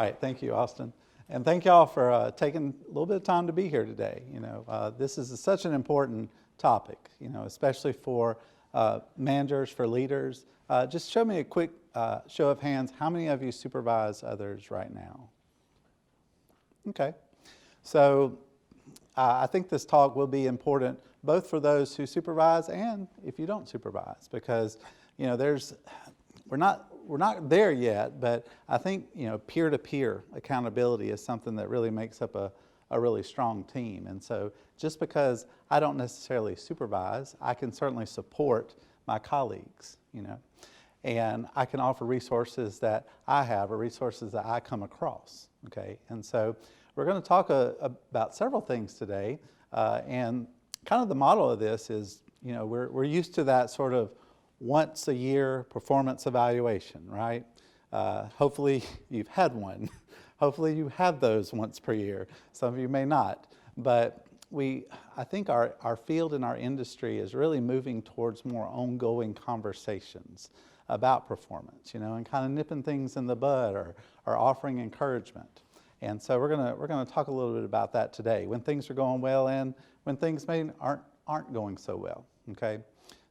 right. Thank you, Austin. And thank y'all for taking a little bit of time to be here today. This is such an important topic, especially for managers, for leaders. Just show me a quick show of hands. How many of you supervise others right now? Okay. So I think this talk will be important both for those who supervise and if you don't supervise, because we're not there yet, but I think peer-to-peer accountability is something that really makes up a really strong team. And so just because I don't necessarily supervise, I can certainly support my colleagues, and I can offer resources that I have or resources that I come across. Okay, and so we're going to talk about several things today, and kind of the model of this is, we're used to that sort of once a year performance evaluation, right? Hopefully you've had one. Hopefully you have those once per year. Some of you may not, but I think our field and our industry is really moving towards more ongoing conversations about performance, and kind of nipping things in the bud or offering encouragement. And so we're gonna talk a little bit about that today, when things are going well and when things aren't going so well. Okay,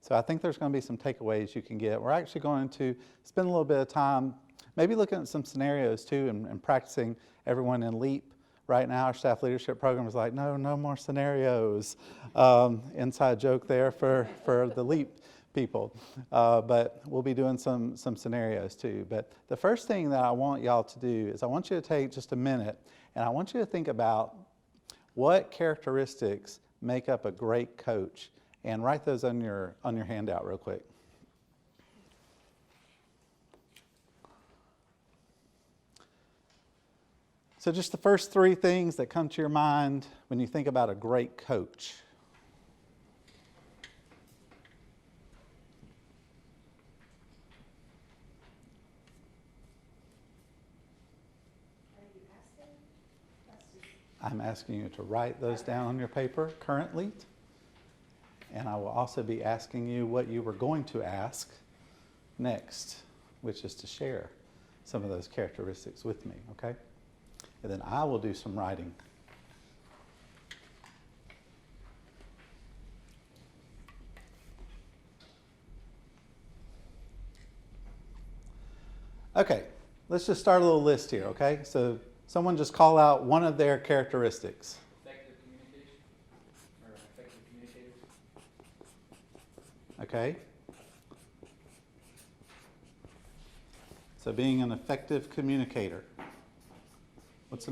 so I think there's going to be some takeaways you can get. We're actually going to spend a little bit of time, maybe looking at some scenarios too, and practicing. Everyone in LEAP right now, our staff leadership program is like, no more scenarios. Inside joke there for the LEAP people, but we'll be doing some scenarios too. But the first thing that I want y'all to do is I want you to take just a minute and I want you to think about what characteristics make up a great coach, and write those on your handout real quick. So just the first three things that come to your mind when you think about a great coach. I'm asking you to write those down on your paper currently. And I will also be asking you what you were going to ask next, which is to share some of those characteristics with me, okay? And then I will do some writing. Okay, let's just start a little list here, okay? So someone just call out one of their characteristics. Effective communication, or effective communicator. Okay. So being an effective communicator. What's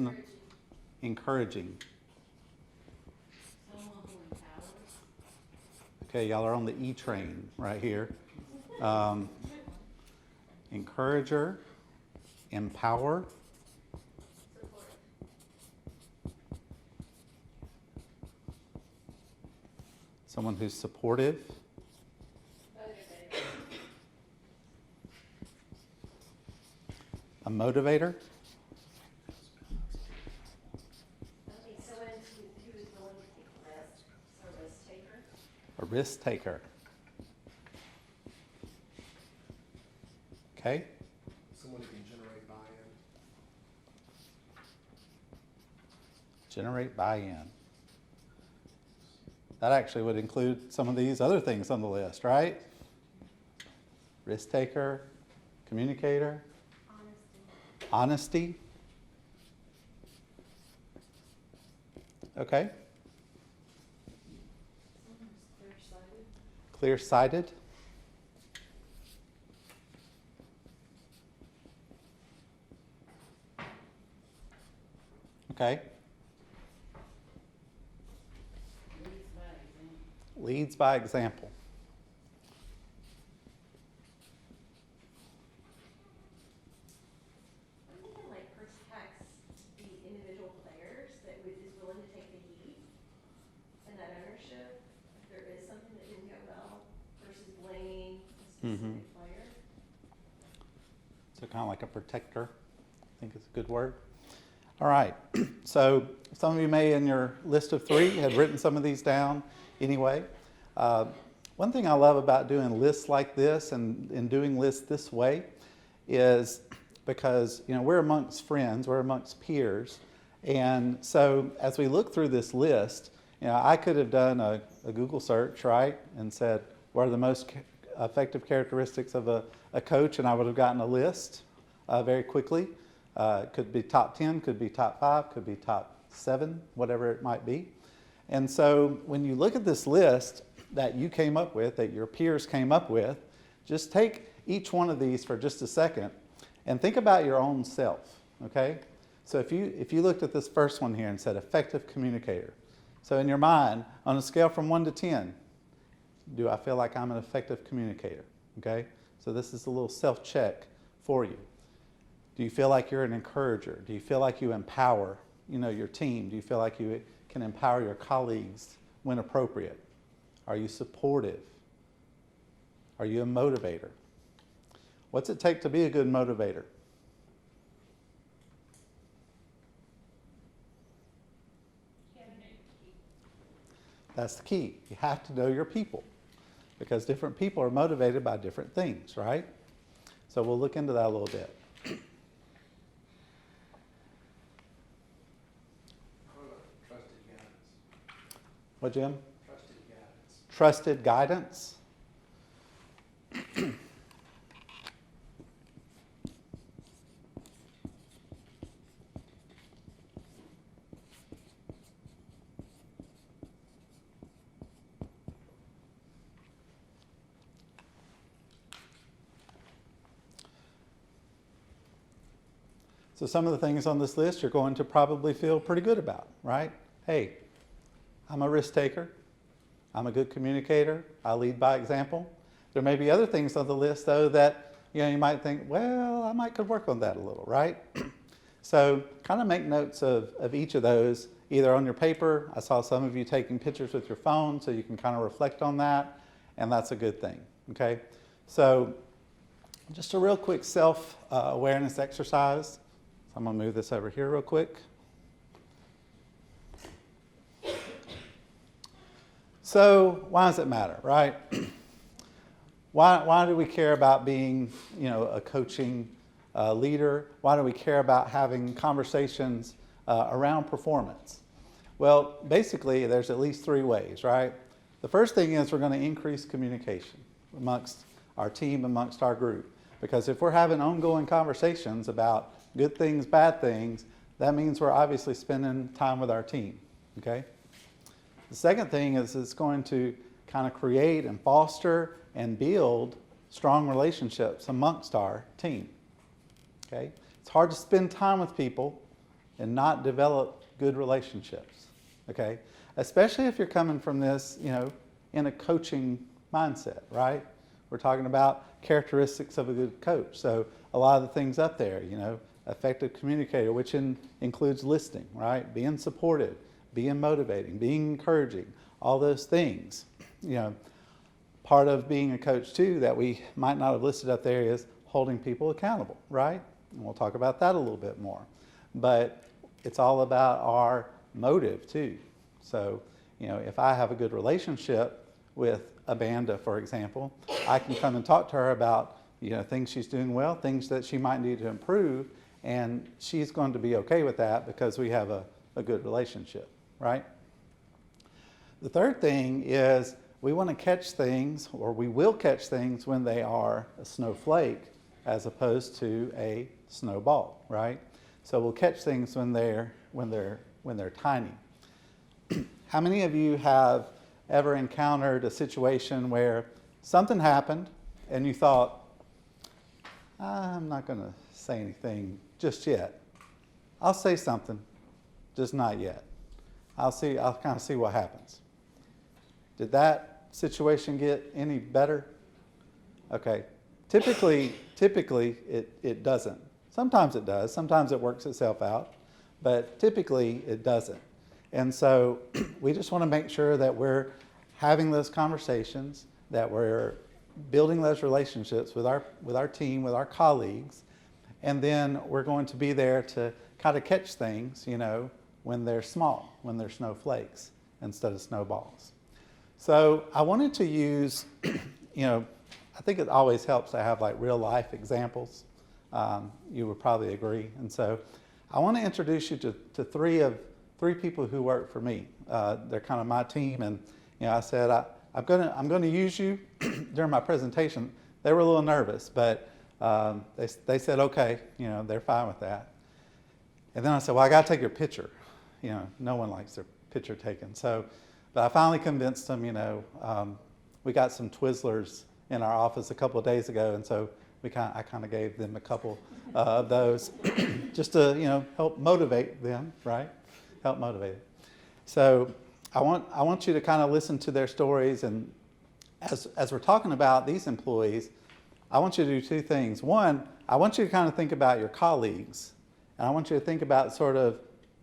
encouraging? Someone who empowers. Okay, y'all are on the E train right here. Encourager, empower. Support. Someone who's supportive. A motivator. Someone who is willing to take risks, so a risk taker. A risk taker. Okay. Someone who can generate buy-in. Generate buy-in. That actually would include some of these other things on the list, right? Risk taker, communicator. Honesty. Okay. Clear-sighted. Okay. Leads by example. So kind of like a protector, I think is a good word. All right, so some of you may in your list of three had written some of these down anyway. One thing I love about doing lists like this and doing lists this way is because we're amongst friends, we're amongst peers, and so as we look through this list, I could have done a Google search, right, and said what are the most effective characteristics of a coach, and I would have gotten a list very quickly. Could be top 10, could be top 5, could be top 7, whatever it might be. And so when you look at this list that you came up with, that your peers came up with, just take each one of these for just a second and think about your own self, okay? So if you looked at this first one here and said effective communicator, so in your mind, on a scale from 1 to 10, do I feel like I'm an effective communicator, okay? So this is a little self-check for you. Do you feel like you're an encourager? Do you feel like you empower, your team? Do you feel like you can empower your colleagues when appropriate? Are you supportive? Are you a motivator? What's it take to be a good motivator? That's the key. You have to know your people because different people are motivated by different things, right? So we'll look into that a little bit. Trusted guidance. What, Jim? Trusted guidance. Trusted guidance. So some of the things on this list you're going to probably feel pretty good about, right? Hey, I'm a risk taker. I'm a good communicator. I lead by example. There may be other things on the list, though, that you might think, well, I might could work on that a little, right? So kind of make notes of each of those, either on your paper. I saw some of you taking pictures with your phone, so you can kind of reflect on that, and that's a good thing, okay? So just a real quick self-awareness exercise. So I'm going to move this over here real quick. So why does it matter, right? Why do we care about being, a coaching leader? Why do we care about having conversations around performance? Well, basically, there's at least 3 ways, right? The first thing is we're going to increase communication amongst our team, amongst our group. Because if we're having ongoing conversations about good things, bad things, that means we're obviously spending time with our team, okay? The second thing is it's going to kind of create and foster and build strong relationships amongst our team, okay? It's hard to spend time with people and not develop good relationships, okay? Especially if you're coming from this, in a coaching mindset, right? We're talking about characteristics of a good coach. So a lot of the things up there, effective communicator, which includes listening, right? Being supportive, being motivating, being encouraging, all those things. Part of being a coach too that we might not have listed up there is holding people accountable, right? And we'll talk about that a little bit more. But it's all about our motive too. So, if I have a good relationship with Amanda, for example, I can come and talk to her about, things she's doing well, things that she might need to improve, and she's going to be okay with that because we have a good relationship, right? The third thing is we want to catch things, or we will catch things when they are a snowflake as opposed to a snowball, right? So we'll catch things when they're tiny. How many of you have ever encountered a situation where something happened and you thought, I'm not going to say anything just yet. I'll say something, just not yet. I'll kind of see what happens. Did that situation get any better? Okay. Typically it doesn't. Sometimes it does. Sometimes it works itself out, but typically it doesn't. And so we just want to make sure that we're having those conversations, that we're building those relationships with our team, with our colleagues, and then we're going to be there to kind of catch things, when they're small, when they're snowflakes instead of snowballs. So I wanted to use, I think it always helps to have like real life examples You would probably agree. And so I want to introduce you to three people who work for me. They're kind of my team, and I said I'm going to use you during my presentation. They were a little nervous, but they said okay. They're fine with that. And then I said, well, I got to take your picture. No one likes their picture taken. But I finally convinced them. We got some Twizzlers in our office a couple of days ago, and so I kind of gave them a couple of those just to help motivate them, right? Help motivate it. So I want you to kind of listen to their stories, and as we're talking about these employees, I want you to do two things. One, I want you to kind of think about your colleagues, and I want you to think about sort of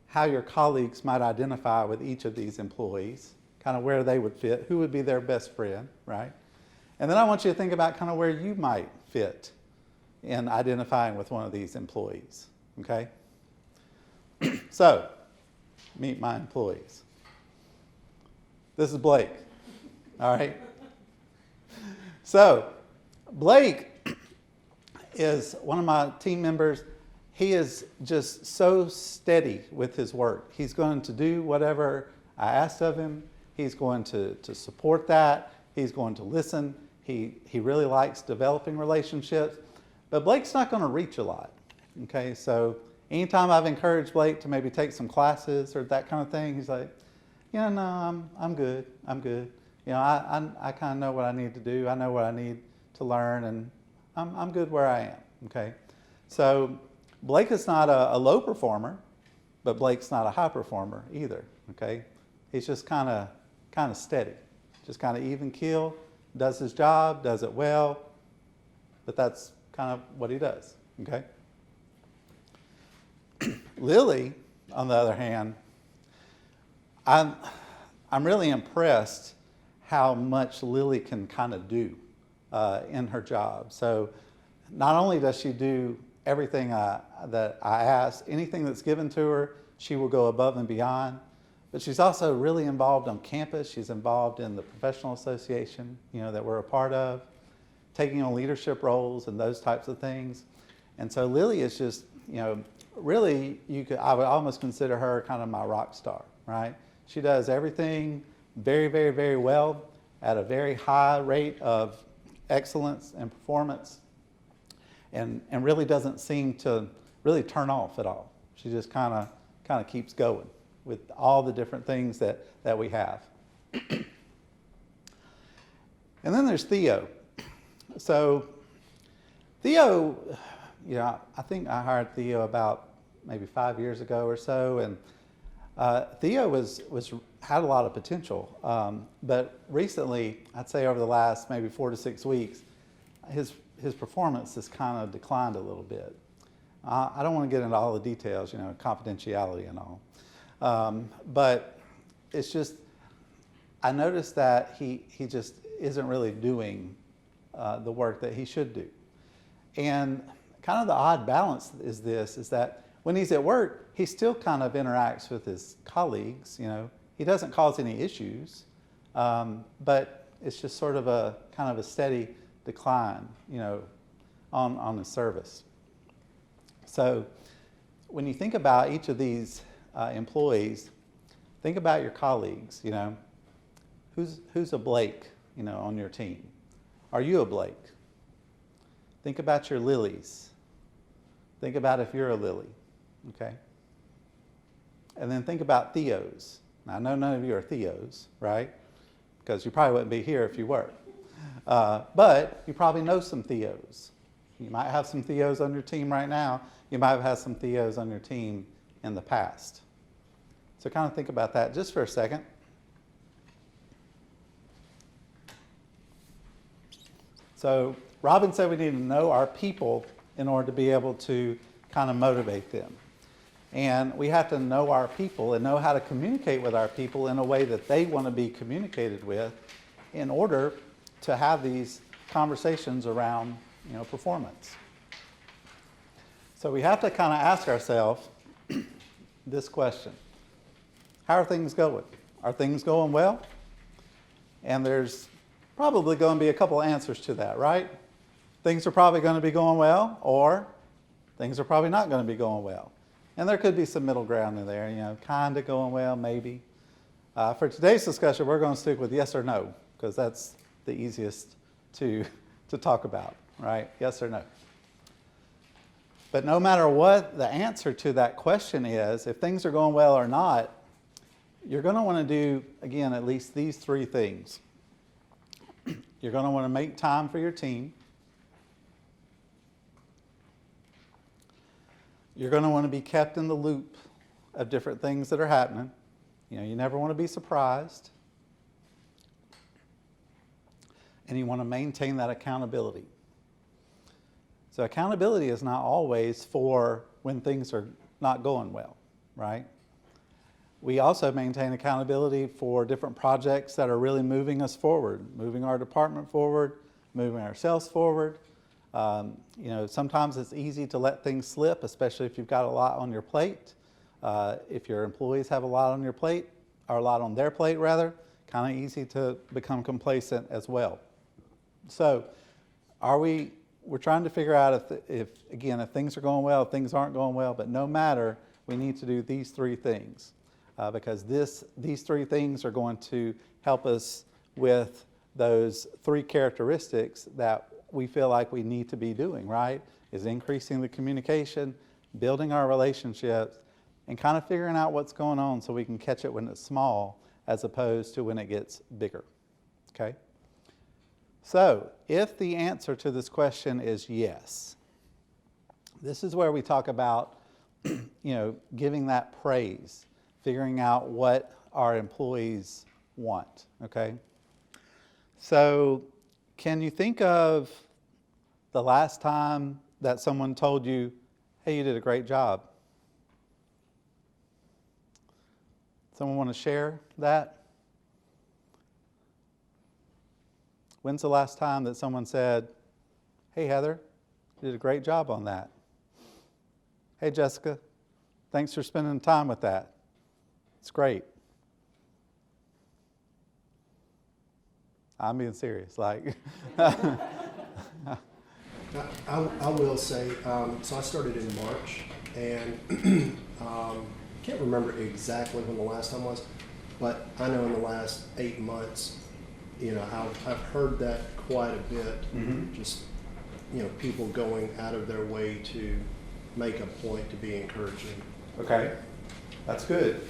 how your colleagues might identify with each of these employees, kind of where they would fit, who would be their best friend, right? And then I want you to think about kind of where you might fit in identifying with one of these employees, okay? So, meet my employees. This is Blake, all right? So, Blake is one of my team members. He is just so steady with his work. He's going to do whatever I asked of him. He's going to support that. He's going to listen. He really likes developing relationships. But Blake's not going to reach a lot. Okay, so anytime I've encouraged Blake to maybe take some classes or that kind of thing, he's like, no, I'm good. I'm good. I kind of know what I need to do. I know what I need to learn, and I'm good where I am. Okay, so Blake is not a low performer, but Blake's not a high performer either. Okay, he's just kind of steady, just kind of even keel, does his job, does it well, but that's kind of what he does. Okay. Lily, on the other hand, I'm really impressed how much Lily can kind of do in her job. So not only does she do everything that I ask, anything that's given to her, she will go above and beyond. But she's also really involved on campus. She's involved in the professional association, that we're a part of, taking on leadership roles and those types of things. And so Lily is just, really, I would almost consider her kind of my rock star, right? She does everything very, very, very well at a very high rate of excellence and performance, and really doesn't seem to really turn off at all. She just kind of keeps going with all the different things that we have. And then there's Theo. So Theo, I think I hired Theo about maybe 5 years ago or so, and Theo had a lot of potential, but recently, I'd say over the last maybe 4 to 6 weeks, his performance has kind of declined a little bit. I don't want to get into all the details, confidentiality and all, but it's just I noticed that he just isn't really doing the work that he should do, and kind of the odd balance is that when he's at work, he still kind of interacts with his colleagues. He doesn't cause any issues, but it's just sort of a kind of a steady decline, on his service. So when you think about each of these employees, think about your colleagues. Who's a Blake, on your team? Are you a Blake? Think about your Lilies. Think about if you're a Lily, okay? And then think about Theos. Now, I know none of you are Theos, right? Because you probably wouldn't be here if you were. But you probably know some Theos. You might have some Theos on your team right now. You might have had some Theos on your team in the past. So kind of think about that just for a second. So Robin said we need to know our people in order to be able to kind of motivate them. And we have to know our people and know how to communicate with our people in a way that they want to be communicated with in order to have these conversations around, performance. So we have to kind of ask ourselves this question. How are things going? Are things going well? And there's probably going to be a couple answers to that, right? Things are probably going to be going well, or things are probably not going to be going well. And there could be some middle ground in there, kind of going well, maybe. For today's discussion, we're going to stick with yes or no, because that's the easiest to talk about, right? Yes or no. But no matter what the answer to that question is, if things are going well or not, you're going to want to do, again, at least these three things. You're going to want to make time for your team. You're going to want to be kept in the loop of different things that are happening. You never want to be surprised. And you want to maintain that accountability. So accountability is not always for when things are not going well, right? We also maintain accountability for different projects that are really moving us forward, moving our department forward, moving ourselves forward. Sometimes it's easy to let things slip, especially if you've got a lot on your plate. If your employees have a lot on your plate, or a lot on their plate rather, kind of easy to become complacent as well. So we're trying to figure out if things are going well, if things aren't going well, but no matter, we need to do these three things because these three things are going to help us with those three characteristics that we feel like we need to be doing, right? Is increasing the communication, building our relationships, and kind of figuring out what's going on so we can catch it when it's small as opposed to when it gets bigger, okay? So, if the answer to this question is yes, this is where we talk about, giving that praise, figuring out what our employees want, okay? So, can you think of the last time that someone told you, hey, you did a great job? Someone want to share that? When's the last time that someone said, hey, Heather, you did a great job on that? Hey, Jessica, thanks for spending time with that. It's great. I'm being serious. I will say, so I started in March, and can't remember exactly when the last time was, but I know in the last 8 months, I've heard that quite a bit. Mm-hmm. Just, people going out of their way to make a point to be encouraging. Okay, that's good.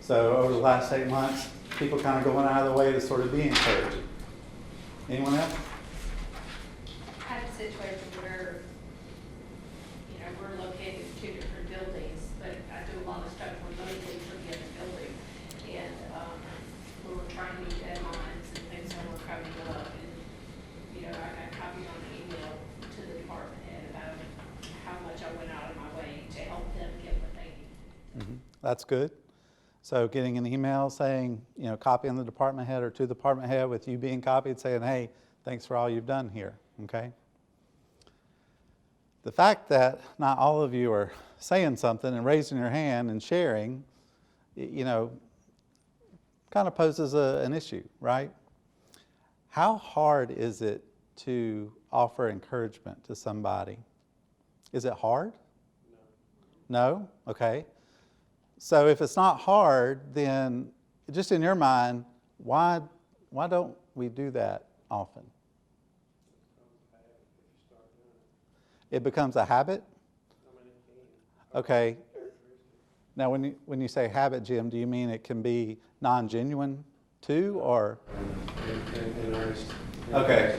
So over the last 8 months, people kind of going out of the way to sort of be encouraging. Anyone else? I have a situation where, we're located in two different buildings, but I do a lot of stuff remotely from the other building. And we were trying to meet deadlines and things that were coming up. And, I got copied on an email to the department head about how much I went out of my way to help them get what they need. Mm-hmm. That's good. So getting an email saying, copying the department head or to the department head with you being copied saying, hey, thanks for all you've done here, okay? The fact that not all of you are saying something and raising your hand and sharing, kind of poses an issue, right? How hard is it to offer encouragement to somebody? Is it hard? No? Okay. So if it's not hard, then just in your mind, why don't we do that often? It becomes a habit? Okay. Now when you say habit, Jim, do you mean it can be non-genuine too, or? In earnest. Okay.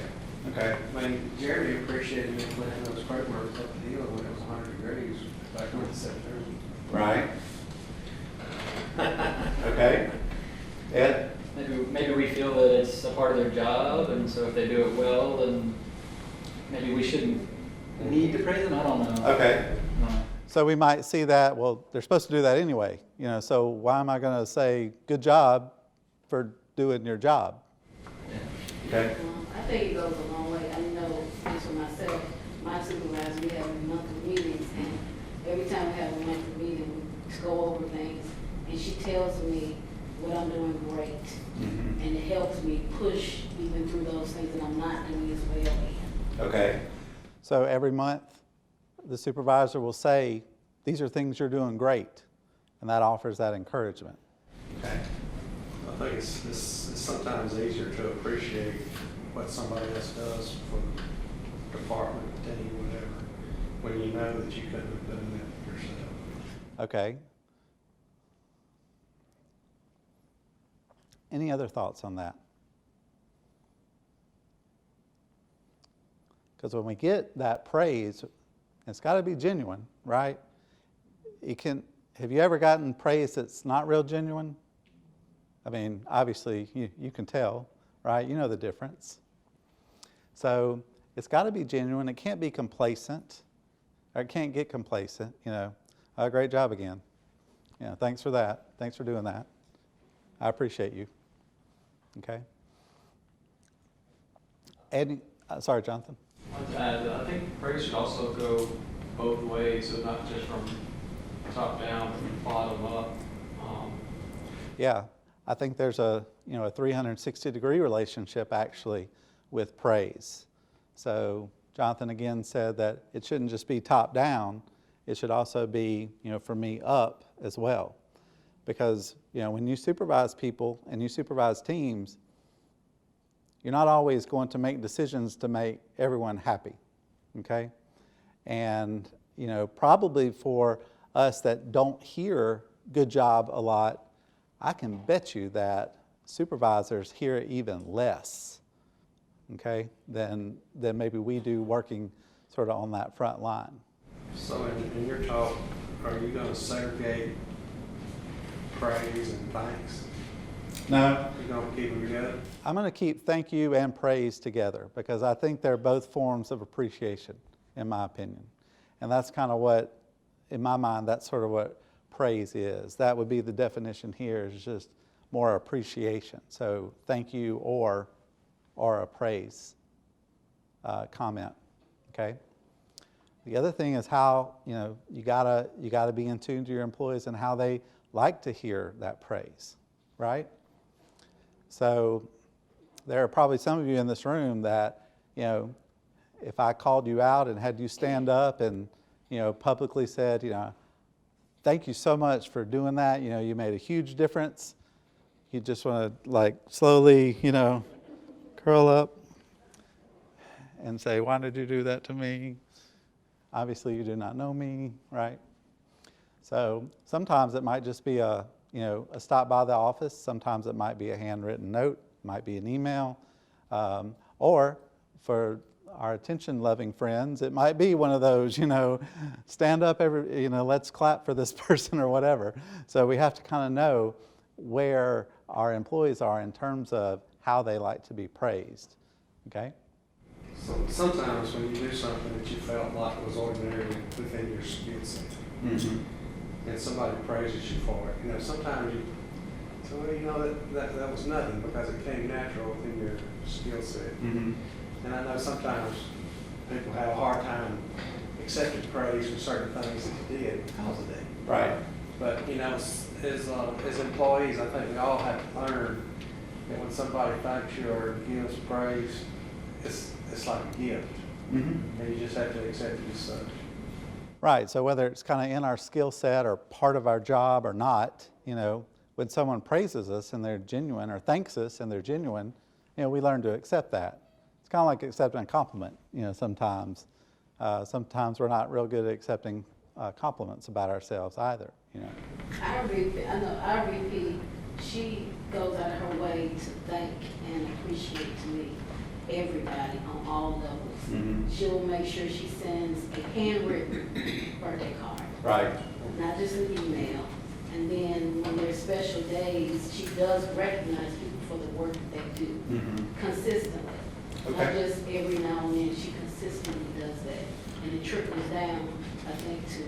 Okay. I mean, Jeremy appreciated me planting those quote marks up the hill when it was 100 degrees back in September. Right. Okay. Ed? Maybe we feel that it's a part of their job, and so if they do it well, then maybe we shouldn't need to praise them. I don't know. Okay. No. So we might see that, well, they're supposed to do that anyway, so why am I going to say good job for doing your job? Okay. I think it goes a long way. I know just for myself, my supervisor, we have monthly meetings, and every time we have a monthly meeting, we go over things, and she tells me what I'm doing great, Mm-hmm. and it helps me push even through those things that I'm not doing as well in. Okay. So every month the supervisor will say, these are things you're doing great, and that offers that encouragement. Okay. I think it's sometimes easier to appreciate what somebody else does for the department, team, whatever, when you know that you couldn't have done it yourself. Okay. Any other thoughts on that? Because when we get that praise, it's got to be genuine, right? Have you ever gotten praise that's not real genuine? I mean, obviously, you can tell, right? You know the difference. So it's got to be genuine. It can't be complacent, or it can't get complacent, great job again. Thanks for that. Thanks for doing that. I appreciate you. Okay? Sorry, Jonathan. I want to add that I think praise should also go both ways, so not just from top down, but from bottom up. Yeah, I think there's a 360-degree relationship actually with praise. So Jonathan again said that it shouldn't just be top down, it should also be, for me, up as well. Because, when you supervise people and you supervise teams, you're not always going to make decisions to make everyone happy, okay? And, probably for us that don't hear good job a lot, I can bet you that supervisors hear it even less, okay, than maybe we do working sort of on that front line. So in your talk, are you going to segregate praise and thanks? No. You're going to keep them together? I'm going to keep thank you and praise together because I think they're both forms of appreciation, in my opinion. And that's kind of what, in my mind, that's sort of what praise is. That would be the definition here, is just more appreciation. So thank you or a praise comment, okay? The other thing is how, you gotta be in tune to your employees and how they like to hear that praise, right? So there are probably some of you in this room that, if I called you out and had you stand up and, publicly said, thank you so much for doing that. You made a huge difference. You just want to slowly, curl up and say, why did you do that to me? Obviously you do not know me, right? So sometimes it might just be a stop by the office. Sometimes it might be a handwritten note, might be an email, or for our attention-loving friends, it might be one of those, stand up, let's clap for this person or whatever. So we have to kind of know where our employees are in terms of how they like to be praised, okay? So sometimes when you do something that you felt like was ordinary within your skill set, and somebody praises you for it, sometimes that was nothing because it came natural within your skill set. And I know sometimes people have a hard time accepting praise for certain things that you did because of that. Right. But as employees, I think we all have to learn that when somebody thanks you or gives praise, it's like a gift, and you just have to accept it as such. Right. So whether it's kind of in our skill set or part of our job or not, when someone praises us and they're genuine, or thanks us and they're genuine, we learn to accept that. It's kind of like accepting a compliment, sometimes. Sometimes we're not real good at accepting compliments about ourselves either, Our VP, she goes out of her way to thank and appreciate to me everybody on all levels. She'll make sure she sends a handwritten birthday card. Right. Not just an email. And then when there's special days, she does recognize people for the work that they do consistently. Not just every now and then, she consistently does that. And it trickles down, I think, to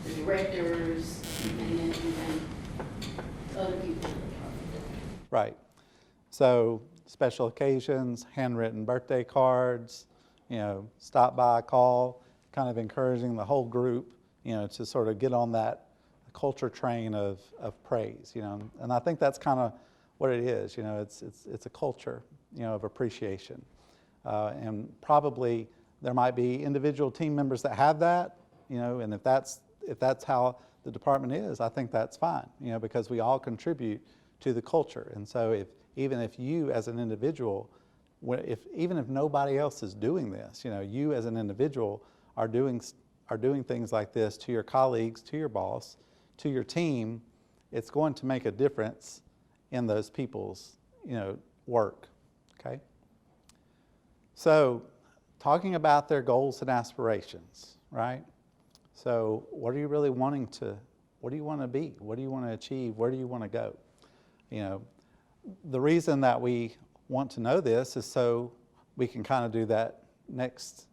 the directors and then other people in the department. Right. So special occasions, handwritten birthday cards, stop by, call, kind of encouraging the whole group, to sort of get on that culture train of praise, and I think that's kind of what it is, it's a culture, of appreciation, and probably there might be individual team members that have that, and if that's how the department is, I think that's fine, because we all contribute to the culture. And so even if you as an individual, even if nobody else is doing this, you as an individual are doing things like this to your colleagues, to your boss, to your team, it's going to make a difference in those people's, work, okay? So talking about their goals and aspirations, right? So what are you really wanting to, what do you want to be? What do you want to achieve? Where do you want to go? The reason that we want to know this is so we can kind of do that next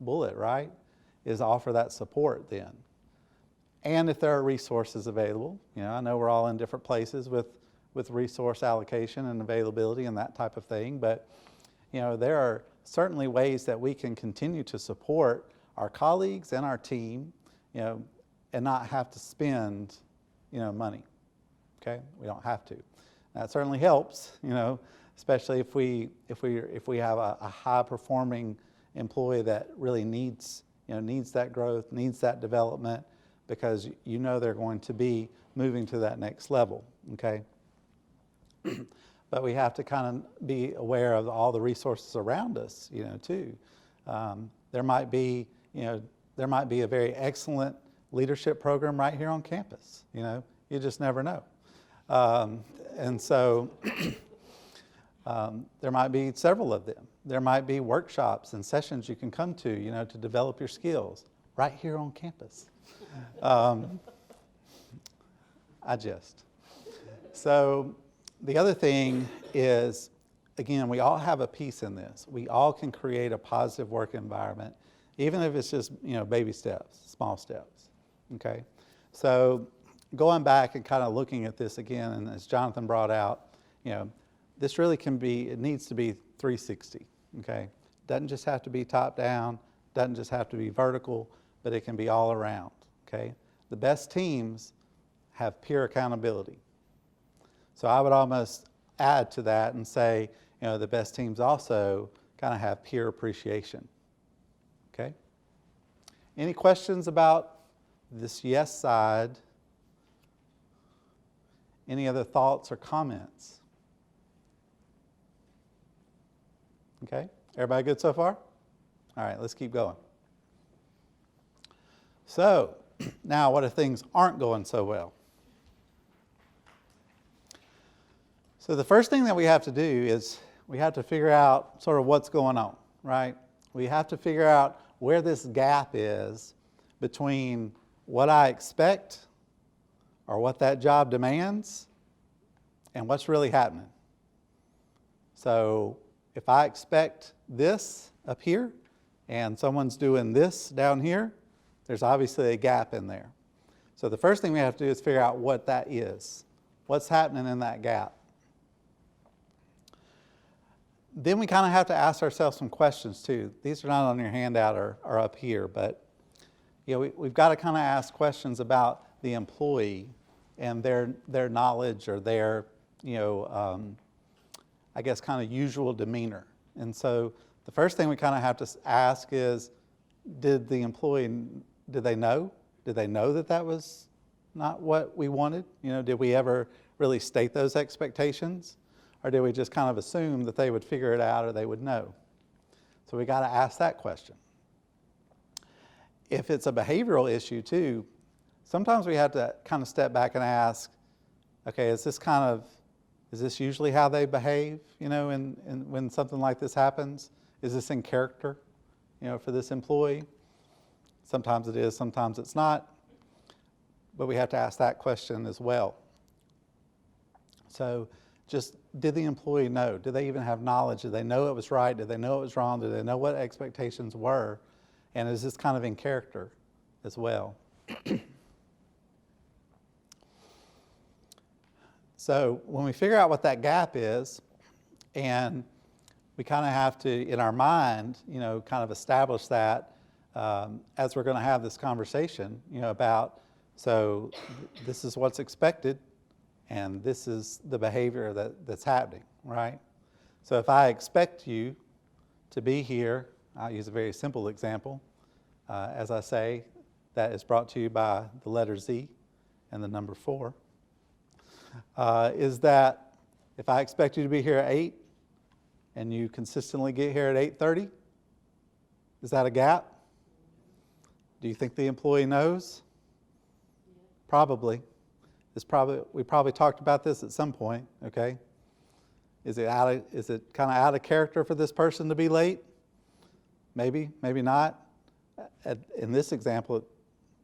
bullet, right? Is offer that support then. And if there are resources available, I know we're all in different places with resource allocation and availability and that type of thing, but there are certainly ways that we can continue to support our colleagues and our team, and not have to spend, money. Okay, we don't have to. That certainly helps, especially if we have a high performing employee that really needs that growth, needs that development, because they're going to be moving to that next level. Okay. But we have to kind of be aware of all the resources around us, too. There might be a very excellent leadership program right here on campus. You just never know. And so there might be several of them. There might be workshops and sessions you can come to, to develop your skills right here on campus. I jest. So the other thing is, again, we all have a piece in this. We all can create a positive work environment, even if it's just, baby steps, small steps, okay? So going back and kind of looking at this again, and as Jonathan brought out, this really it needs to be 360, okay? Doesn't just have to be top down, doesn't just have to be vertical, but it can be all around, okay? The best teams have peer accountability. So I would almost add to that and say, the best teams also kind of have peer appreciation. Okay? Any questions about this yes side? Any other thoughts or comments? Okay? Everybody good so far? All right, let's keep going. So, now what if things aren't going so well? So the first thing that we have to do is we have to figure out sort of what's going on, right? We have to figure out where this gap is between what I expect or what that job demands and what's really happening. So if I expect this up here and someone's doing this down here, there's obviously a gap in there. So the first thing we have to do is figure out what that is. What's happening in that gap? Then we kind of have to ask ourselves some questions too. These are not on your handout or up here, but we've got to kind of ask questions about the employee and their knowledge or their, I guess kind of usual demeanor. And so the first thing we kind of have to ask is, did they know? Did they know that was not what we wanted? Did we ever really state those expectations? Or did we just kind of assume that they would figure it out or they would know? So we got to ask that question. If it's a behavioral issue too, sometimes we have to kind of step back and ask, okay, is this usually how they behave, when something like this happens? Is this in character, for this employee? Sometimes it is, sometimes it's not. But we have to ask that question as well. So just, did the employee know? Did they even have knowledge? Did they know it was right? Did they know it was wrong? Did they know what expectations were? And is this kind of in character as well? So when we figure out what that gap is, and we kind of have to, in our mind, kind of establish that as we're going to have this conversation, about, so this is what's expected, and this is the behavior that's happening, right? So if I expect you to be here, I'll use a very simple example. As I say, that is brought to you by the letter Z and the number 4, is that if I expect you to be here at 8 and you consistently get here at 8:30, is that a gap? Do you think the employee knows? Probably. We probably talked about this at some point, okay? Is it kind of out of character for this person to be late? Maybe, maybe not. In this example, it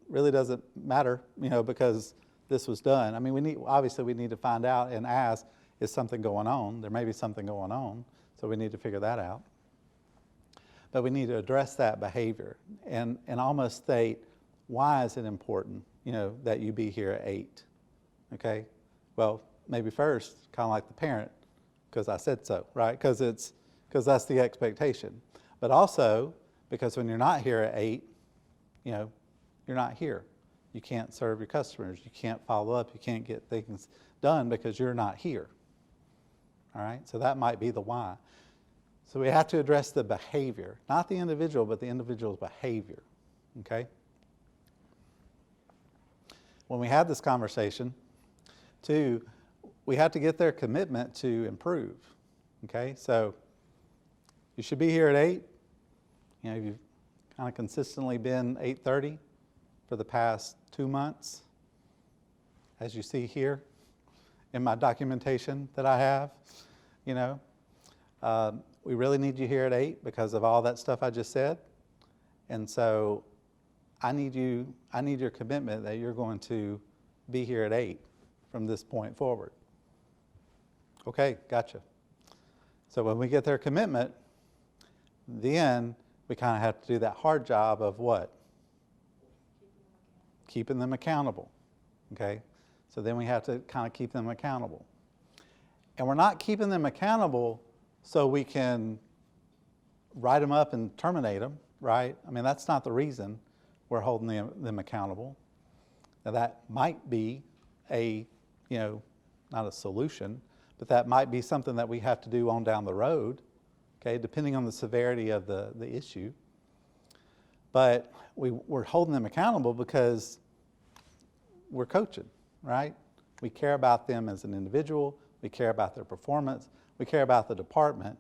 really doesn't matter, because this was done. I mean, obviously we need to find out and ask, is something going on? There may be something going on, so we need to figure that out. But we need to address that behavior and almost state, why is it important, that you be here at 8? Okay? Well, maybe first, kind of like the parent, because I said so, right? Because that's the expectation. But also, because when you're not here at 8, you're not here. You can't serve your customers. You can't follow up. You can't get things done because you're not here. All right? So that might be the why. So we have to address the behavior, not the individual, but the individual's behavior. Okay? When we had this conversation, too, we have to get their commitment to improve. Okay? So you should be here at 8. You've kind of consistently been 8:30 for the past 2 months, as you see here in my documentation that I have. We really need you here at 8 because of all that stuff I just said. And so I need your commitment that you're going to be here at 8 from this point forward. Okay, gotcha. So when we get their commitment, then we kind of have to do that hard job of what? Keeping them accountable. Okay? So then we have to kind of keep them accountable. And we're not keeping them accountable so we can write them up and terminate them, right? I mean, that's not the reason we're holding them accountable. Now, that might be not a solution, but that might be something that we have to do on down the road, okay, depending on the severity of the issue. But we're holding them accountable because we're coaching, right? We care about them as an individual. We care about their performance. We care about the department,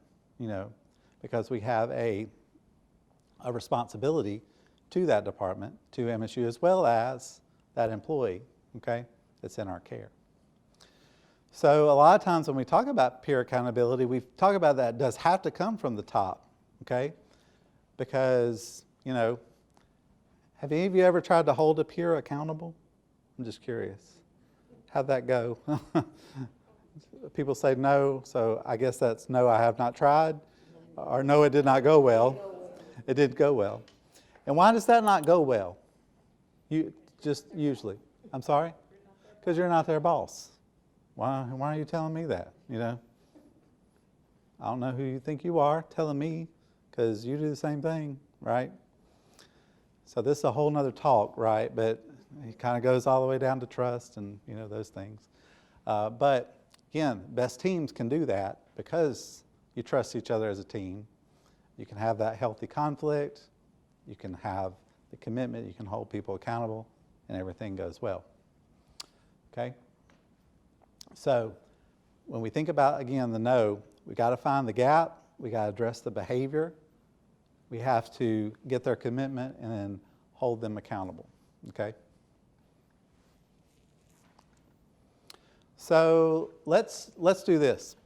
because we have a responsibility to that department, to MSU, as well as that employee, okay, that's in our care. So a lot of times when we talk about peer accountability, we talk about that does have to come from the top, okay? Because, have any of you ever tried to hold a peer accountable? I'm just curious. How'd that go? People say no, so I guess that's no, I have not tried, or no, it did not go well. It did go well. And why does that not go well? Usually. I'm sorry? Because you're not their boss. Why are you telling me that? I don't know who you think you are telling me, because you do the same thing, right? So this is a whole nother talk, right? But it kind of goes all the way down to trust and, those things. But again, best teams can do that because you trust each other as a team. You can have that healthy conflict. You can have the commitment. You can hold people accountable, and everything goes well. Okay? So when we think about, again, the no, we got to find the gap. We got to address the behavior. We have to get their commitment and then hold them accountable. Okay? So let's do this.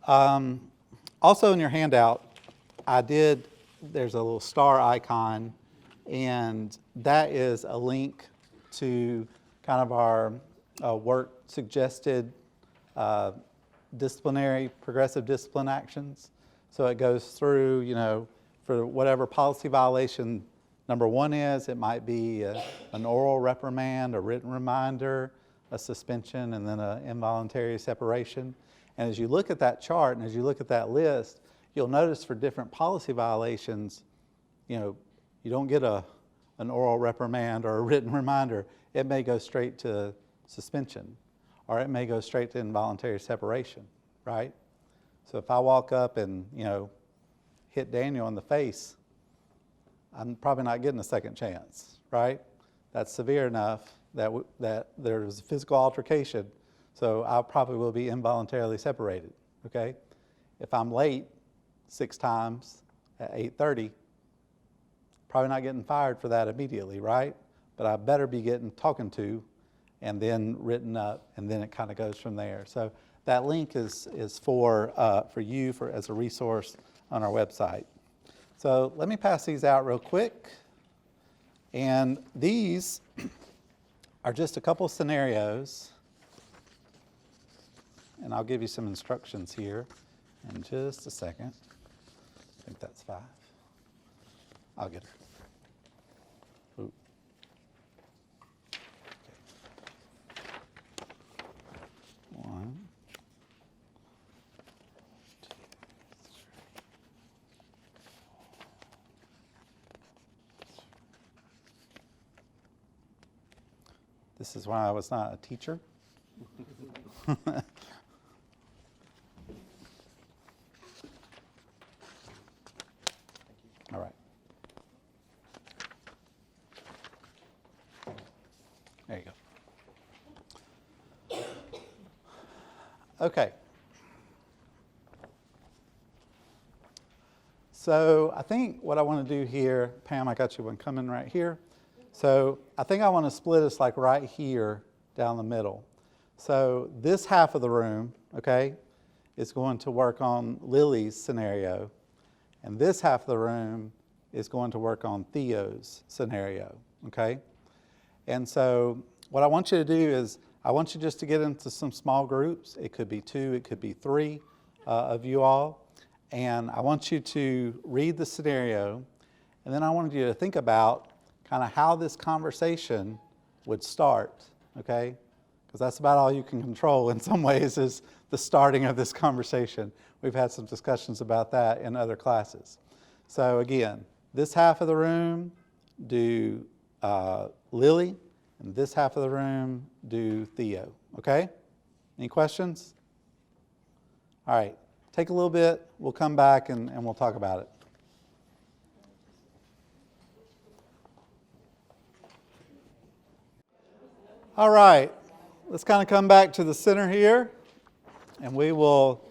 Also in your handout, there's a little star icon, and that is a link to kind of our work suggested progressive discipline actions. So it goes through, for whatever policy violation number 1 is, it might be an oral reprimand, a written reminder, a suspension, and then an involuntary separation. And as you look at that chart and as you look at that list, you'll notice for different policy violations, you don't get an oral reprimand or a written reminder. It may go straight to suspension, or it may go straight to involuntary separation, right? So if I walk up and, hit Daniel in the face, I'm probably not getting a second chance, right? That's severe enough that, that there's a physical altercation, so I probably will be involuntarily separated, okay? If I'm late 6 times at 8:30, probably not getting fired for that immediately, right? But I better be getting talking to and then written up, and then it kind of goes from there. So that link is for you as a resource on our website. So let me pass these out real quick. And these are just a couple scenarios. And I'll give you some instructions here in just a second. I think that's 5. I'll get her. Ooh. Okay. 1. This is why I was not a teacher. All right. There you go. Okay. So I think what I want to do here, Pam, I got you one coming right here. So I think I want to split us like right here down the middle. So this half of the room, okay, is going to work on Lily's scenario. And this half of the room is going to work on Theo's scenario, okay? And so what I want you to do is I want you just to get into some small groups. It could be 2, it could be 3 of you all. And I want you to read the scenario. And then I wanted you to think about kind of how this conversation would start, okay? Because that's about all you can control in some ways is the starting of this conversation. We've had some discussions about that in other classes. So again, this half of the room, do Lily, and this half of the room, do Theo, okay? Any questions? All right, take a little bit, we'll come back and we'll talk about it. All right, let's kind of come back to the center here, and we will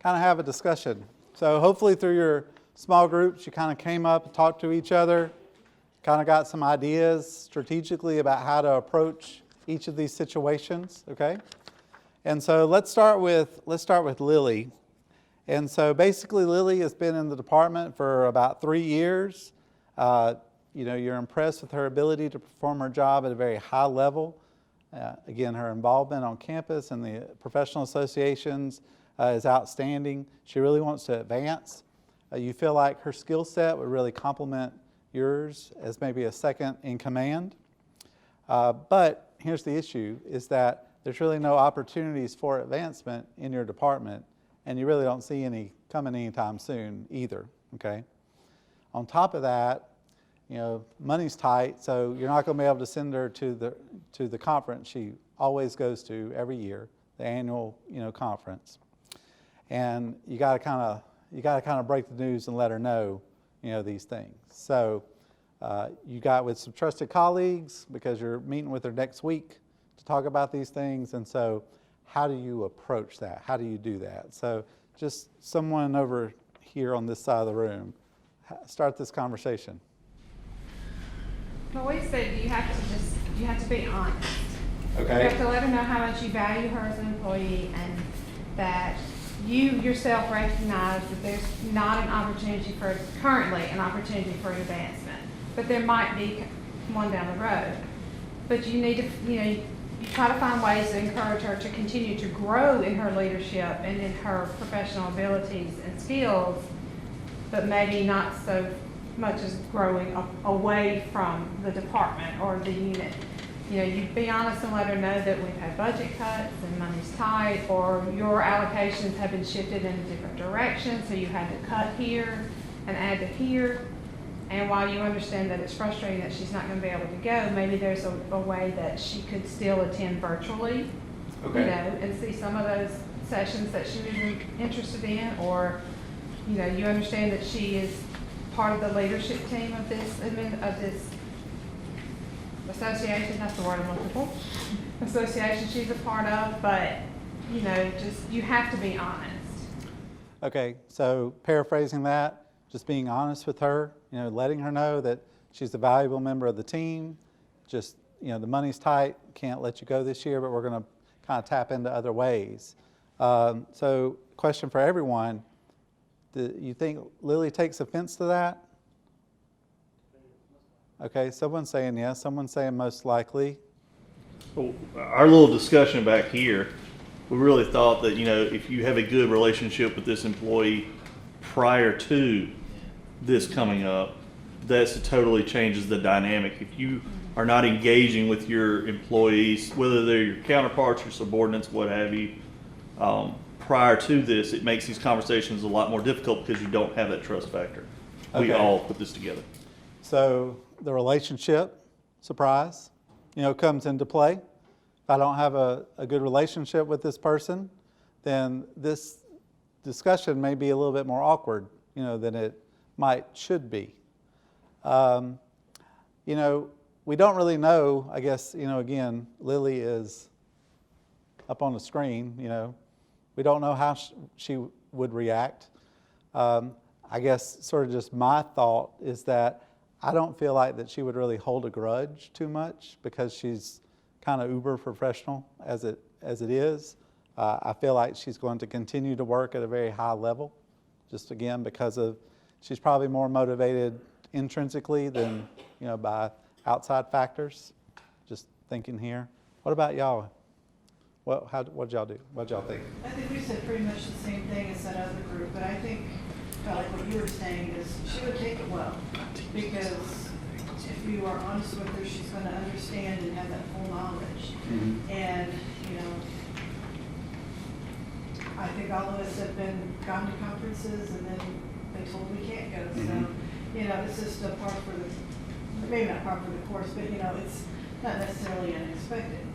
kind of have a discussion. So hopefully through your small groups, you kind of came up and talked to each other, kind of got some ideas strategically about how to approach each of these situations, okay? And so let's start with Lily. And so basically Lily has been in the department for about 3 years. You're impressed with her ability to perform her job at a very high level. Again, her involvement on campus and the professional associations is outstanding. She really wants to advance. You feel like her skill set would really complement yours as maybe a second in command. But here's the issue, is that there's really no opportunities for advancement in your department, and you really don't see any coming anytime soon either, okay? On top of that, money's tight, so you're not going to be able to send her to the conference she always goes to every year, the annual conference. And you got to kind of break the news and let her know these things. So you got with some trusted colleagues because you're meeting with her next week to talk about these things. And so how do you approach that? How do you do that? So just someone over here on this side of the room, start this conversation. I always say you have to be honest. Okay. You have to let her know how much you value her as an employee and that you yourself recognize that there's not currently an opportunity for advancement, but there might be one down the road. But you need to, you try to find ways to encourage her to continue to grow in her leadership and in her professional abilities and skills, but maybe not so much as growing away from the department or the unit. You be honest and let her know that we've had budget cuts and money's tight, or your allocations have been shifted in a different direction, so you had to cut here and add to here. And while you understand that it's frustrating that she's not going to be able to go, maybe there's a way that she could still attend virtually, Okay. And see some of those sessions that she was interested in, or you understand that she is part of the leadership team of this association. That's the word I'm looking for. Association she's a part of, but you know, just you have to be honest. Okay, so paraphrasing that, just being honest with her, you know, letting her know that she's a valuable member of the team. Just, you know, the money's tight, can't let you go this year, but we're going to kind of tap into other ways. So, question for everyone: do you think Lily takes offense to that? Okay, someone's saying yes, someone's saying most likely. Well, our little discussion back here, we really thought that, you know, if you have a good relationship with this employee prior to this coming up, that totally changes the dynamic. If you are not engaging with your employees, whether they're your counterparts, your subordinates, what have you, prior to this, it makes these conversations a lot more difficult because you don't have that trust factor. We Okay. all put this together. So the relationship, surprise, you know, comes into play. If I don't have a good relationship with this person, then this discussion may be a little bit more awkward, you know, than it should be. You know, we don't really know, I guess, you know, again, Lily is up on the screen, you know. We don't know how she would react. I guess sort of just my thought is that I don't feel like that she would really hold a grudge too much because she's kind of uber professional as it is. I feel like she's going to continue to work at a very high level, just again because of she's probably more motivated intrinsically than, you know, by outside factors. Just thinking here. What about y'all? What'd y'all do? What'd y'all think? I think we said pretty much the same thing as that other group, but I think, like what you were saying is she would take it well, because if you are honest with her, she's going to understand and have that full knowledge. Mm-hmm. And, you know, I think all of us have gone to conferences and then they told we can't go. Mm-hmm. So, you know, it's just a part for maybe not part for the course, but, you know, it's not necessarily unexpected.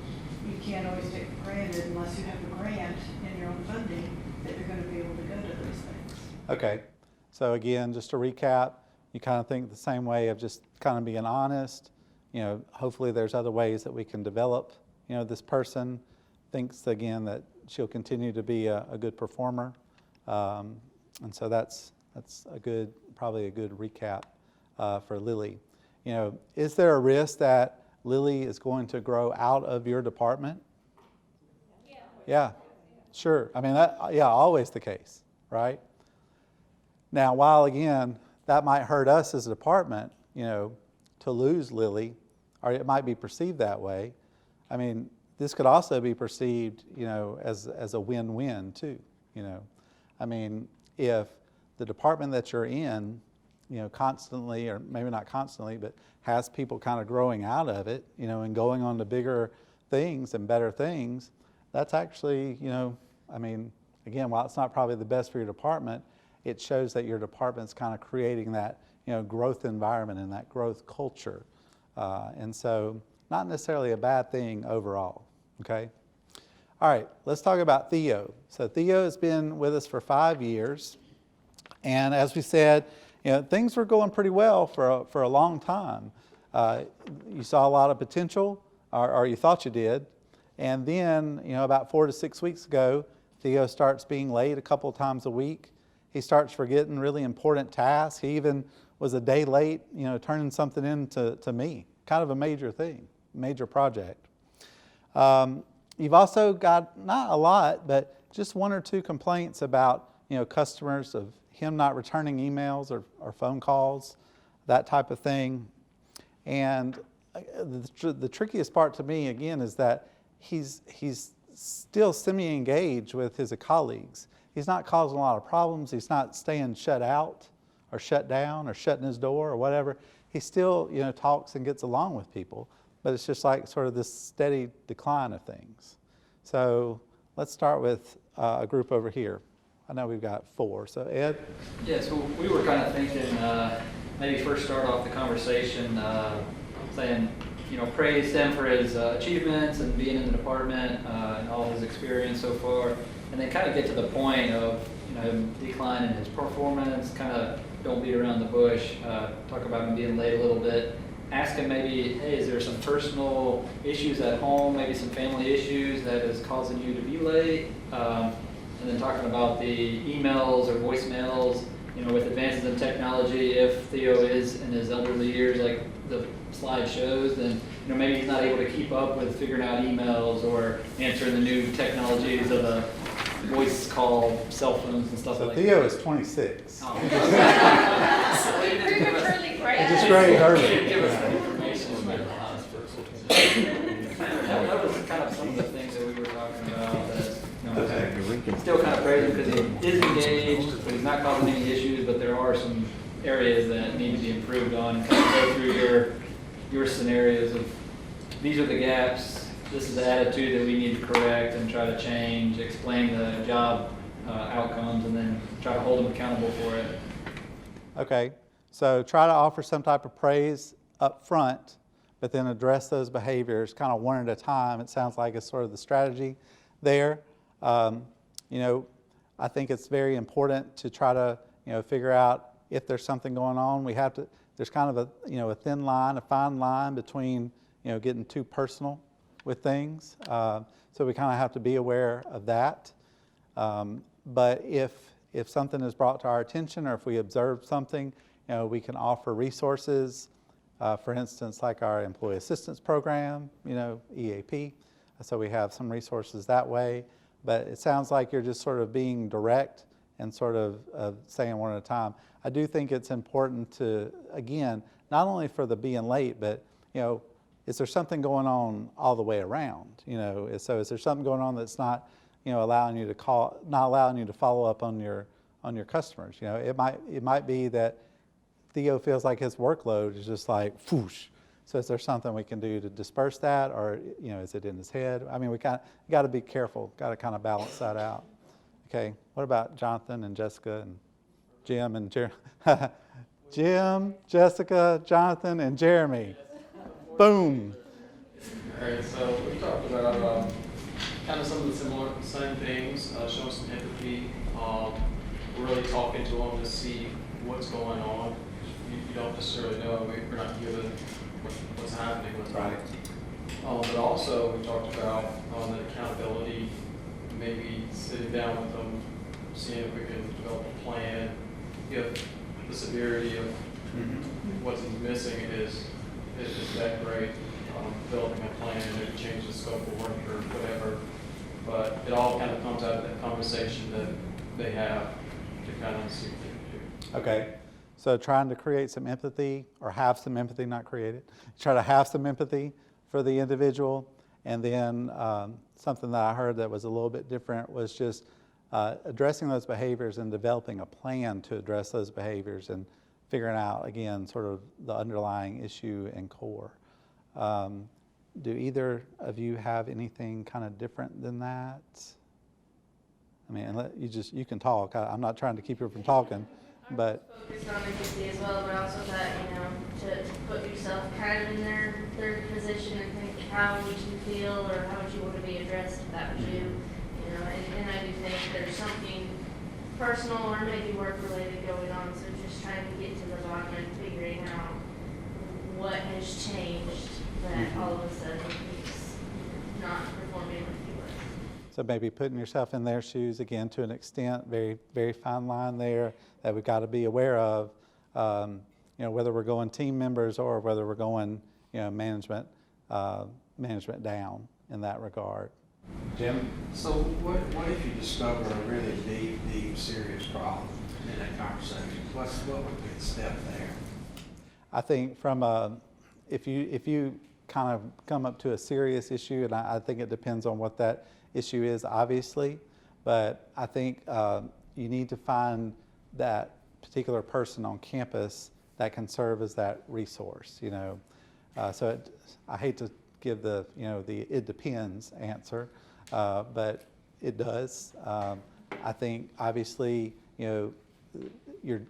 You can't always take it for granted unless you have a grant in your own funding that you're going to be able to go to those things. Okay, so again, just to recap, you kind of think the same way of just kind of being honest. You know, hopefully there's other ways that we can develop. You know, this person thinks again that she'll continue to be a good performer, and so that's probably a good recap for Lily. You know, is there a risk that Lily is going to grow out of your department? Yeah, sure. I mean, always the case, right? Now, while again, that might hurt us as a department, you know, to lose Lily, or it might be perceived that way. I mean, this could also be perceived, you know, as a win-win too, you know. I mean, if the department that you're in, you know, constantly, or maybe not constantly, but has people kind of growing out of it, you know, and going on to bigger things and better things, that's actually, you know, I mean, again, while it's not probably the best for your department, it shows that your department's kind of creating that, you know, growth environment and that growth culture. And so not necessarily a bad thing overall, okay? All right, let's talk about Theo. So Theo has been with us for 5 years. And as we said, you know, things were going pretty well for a long time. You saw a lot of potential, or you thought you did. And then, you know, about 4 to 6 weeks ago, Theo starts being late a couple of times a week. He starts forgetting really important tasks. He even was a day late, you know, turning something in to me. Kind of a major thing, major project. You've also got, not a lot, but just 1 or 2 complaints about, you know, customers of him not returning emails or phone calls, that type of thing. And the trickiest part to me, again, is that he's still semi-engaged with his colleagues. He's not causing a lot of problems. He's not staying shut out or shut down or shutting his door or whatever. He still, you know, talks and gets along with people, but it's just like sort of this steady decline of things. So let's start with a group over here. I know we've got 4. So Ed? Yeah, so we were kind of thinking maybe first start off the conversation saying, you know, praise him for his achievements and being in the department and all his experience so far, and then kind of get to the point of, you know, him declining his performance, kind of don't beat around the bush. Talk about him being late a little bit. Ask him maybe, hey, is there some personal issues at home, maybe some family issues that is causing you to be late? And then talking about the emails or voicemails, with advances in technology, if Theo is in his elderly years, like the slide shows, then maybe he's not able to keep up with figuring out emails or answering the new technologies of the voice call, cell phones and stuff So like Theo that. is 26. Oh. We prematurely grad. It just grade early. Give us the information about the hospital. That was kind of some of the things that we were talking about that, still kind of praise him because he is engaged, but he's not causing any issues, but there are some areas that need to be improved on. Kind of go through your scenarios of, these are the gaps, this is the attitude that we need to correct and try to change, explain the job outcomes, and then try to hold them accountable for it. Okay, so try to offer some type of praise up front, but then address those behaviors kind of one at a time. It sounds like it's sort of the strategy there. I think it's very important to try to, figure out if there's something going on. There's kind of a thin line, a fine line between, getting too personal with things. So we kind of have to be aware of that. But if something is brought to our attention, or if we observe something, we can offer resources. For instance, like our employee assistance program, EAP. So we have some resources that way. But it sounds like you're just sort of being direct and sort of saying one at a time. I do think it's important to, again, not only for the being late, but, is there something going on all the way around? So is there something going on that's not, allowing you to call, not allowing you to follow up on your customers? It might be that Theo feels like his workload is just like whoosh. So is there something we can do to disperse that, or is it in his head? I mean, we got to be careful. Got to kind of balance that out. Okay. What about Jonathan and Jessica and Jim and Jeremy? Jim, Jessica, Jonathan, and Jeremy. Boom. All right, so we talked about kind of some of the same things, showing some empathy, really talking to them to see what's going on. You don't necessarily know, we're not given what's happening with them. But also, we talked about the accountability, maybe sitting down with them, seeing if we can develop a plan, if the severity of what's missing is that great, developing a plan, maybe change the scope of work or whatever. But it all kind of comes out of that conversation that they have to kind of see what they can do. Okay. So trying to create some empathy, or have some empathy, not create it. Try to have some empathy for the individual. And then something that I heard that was a little bit different was just addressing those behaviors and developing a plan to address those behaviors and figuring out, again, sort of the underlying issue and core. Do either of you have anything kind of different than that? I mean, you can talk. I'm not trying to keep you from talking, but. Focus on empathy as well, but also that, to put yourself kind of in their position and think, how would you feel, or how would you want to be addressed if that was you, and I do think there's something personal or maybe work related going on, so just trying to get to the bottom and figuring out what has changed that all of a sudden he's not performing like he was. So maybe putting yourself in their shoes, again, to an extent, very, very fine line there that we've got to be aware of, whether we're going team members or whether we're going, management down in that regard. Jim? So what if you discover a really deep, serious problem in that conversation? What would be the step there? I think if you kind of come up to a serious issue, and I think it depends on what that issue is, obviously, but I think you need to find that particular person on campus that can serve as that resource. So I hate to give the it depends answer, but it does. I think obviously your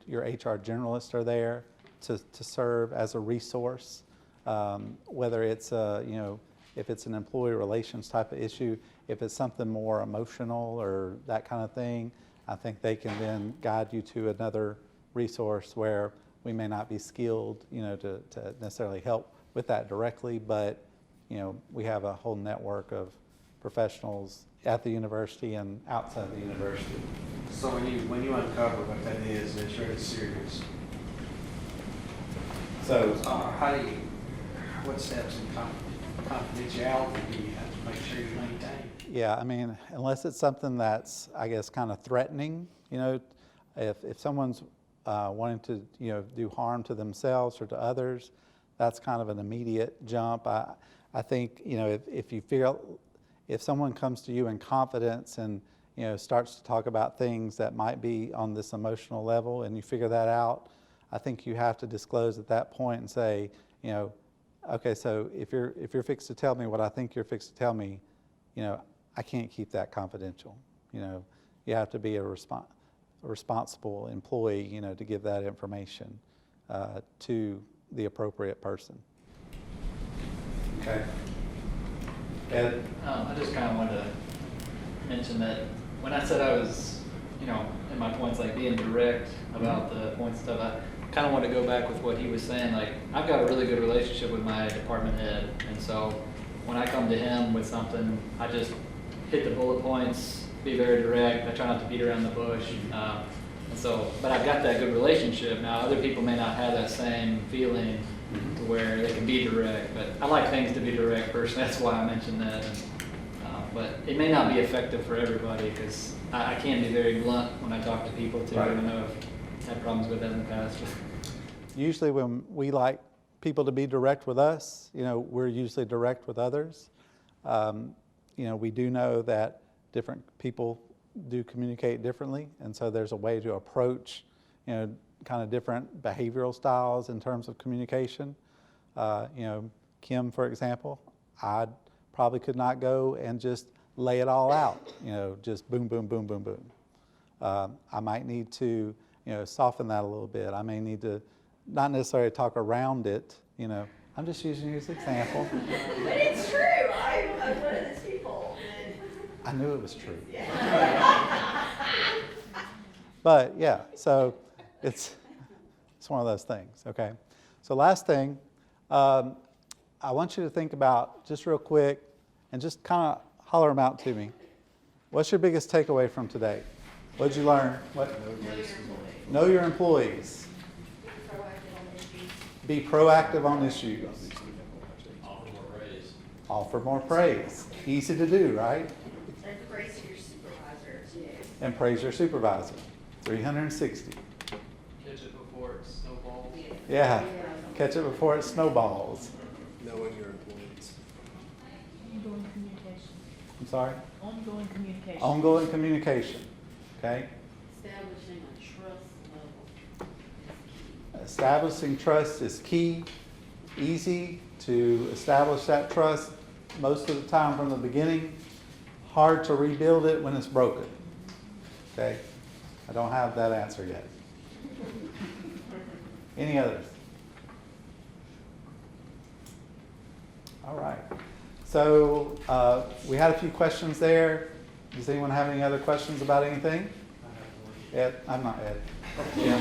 HR generalists are there to serve as a resource, whether it's if it's an employee relations type of issue, if it's something more emotional or that kind of thing, I think they can then guide you to another resource where we may not be skilled, to necessarily help with that directly, but, we have a whole network of professionals at the university and outside the university. So when you uncover what that is, it's really serious. So, What steps in confidentiality do you have to make sure you maintain? yeah, I mean, unless it's something that's, I guess, kind of threatening, if someone's wanting to, do harm to themselves or to others, that's kind of an immediate jump. I think, if you feel, if someone comes to you in confidence and, starts to talk about things that might be on this emotional level and you figure that out, I think you have to disclose at that point and say, okay, so if you're fixed to tell me what I think you're fixed to tell me, I can't keep that confidential. You have to be a responsible employee, to give that information to the appropriate person. Okay. Ed? I just kind of wanted to mention that when I said I was, in my points, like being direct about the points stuff, I kind of want to go back with what he was saying. Like, I've got a really good relationship with my department head, and so when I come to him with something, I just hit the bullet points, be very direct. I try not to beat around the bush. And so, but I've got that good relationship. Now, other people may not have that same feeling to where they can be direct, but I like things to be direct personally. That's why I mentioned that. And, but it may not be effective for everybody, because I can be very blunt when I talk to people too. Right. I know I've had problems with that in the past. Usually when we like people to be direct with us, we're usually direct with others. We do know that different people do communicate differently, and so there's a way to approach, kind of different behavioral styles in terms of communication. Kim, for example, I probably could not go and just lay it all out, just boom, boom, boom, boom, boom. I might need to, soften that a little bit. I may need to not necessarily talk around it, I'm just using you as an example. But it's true, I'm one of those people. I knew it was true. But yeah, so it's one of those things, okay? So last thing, I want you to think about, just real quick, and just kind of holler them out to me. What's your biggest takeaway from today? What did you learn? What? Know your employees. Be proactive on issues. Offer more praise. Offer more praise. Easy to do, right? And praise your supervisors, yes. And praise your supervisor. 360. Catch it before it snowballs. Yeah. Catch it before it snowballs. Knowing your employees. Ongoing communication. I'm sorry? Ongoing communication. Ongoing communication. Okay? Establishing a trust level. Establishing trust is key. Easy to establish that trust most of the time from the beginning. Hard to rebuild it when it's broken. Okay? I don't have that answer yet. Any others? All right. So we had a few questions there. Does anyone have any other questions about anything? Ed? I'm not Ed. Yeah.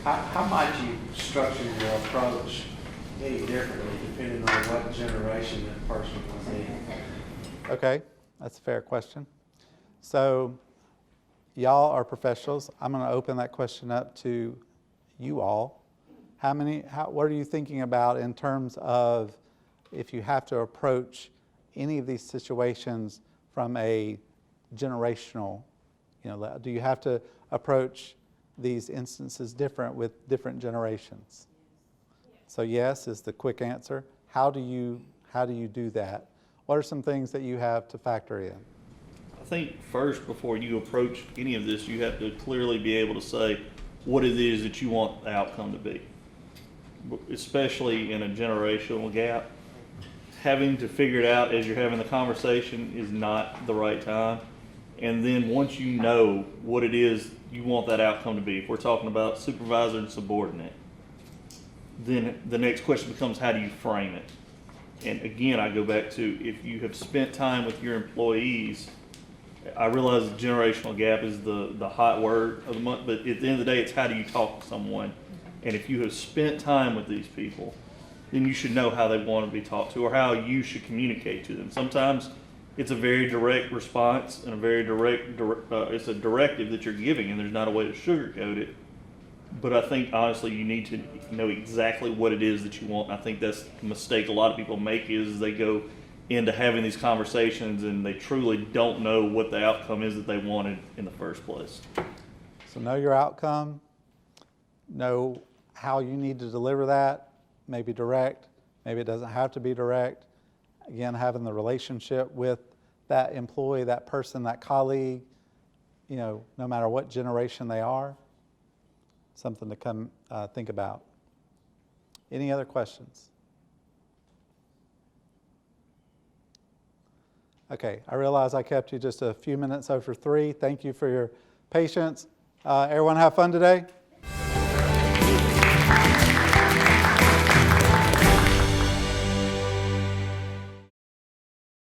How might you structure your approach any differently depending on what generation that person was in? Okay, that's a fair question. So y'all are professionals. I'm going to open that question up to you all. What are you thinking about in terms of if you have to approach any of these situations from a generational, do you have to approach these instances different with different generations? So yes is the quick answer. How do you do that? What are some things that you have to factor in? I think first, before you approach any of this, you have to clearly be able to say what it is that you want the outcome to be. Especially in a generational gap, having to figure it out as you're having the conversation is not the right time. And then once you know what it is you want that outcome to be, if we're talking about supervisor and subordinate, then the next question becomes, how do you frame it? And again, I go back to, if you have spent time with your employees, I realize the generational gap is the hot word of the month, but at the end of the day, it's how do you talk to someone? And if you have spent time with these people, then you should know how they want to be talked to or how you should communicate to them. Sometimes it's a very direct response and a very it's a directive that you're giving, and there's not a way to sugarcoat it. But I think honestly you need to know exactly what it is that you want. I think that's the mistake a lot of people make is they go into having these conversations and they truly don't know what the outcome is that they wanted in the first place. So know your outcome, know how you need to deliver that, maybe direct, maybe it doesn't have to be direct. Again, having the relationship with that employee, that person, that colleague, no matter what generation they are, something to come think about. Any other questions? Okay, I realize I kept you just a few minutes over 3. Thank you for your patience. Everyone have fun today?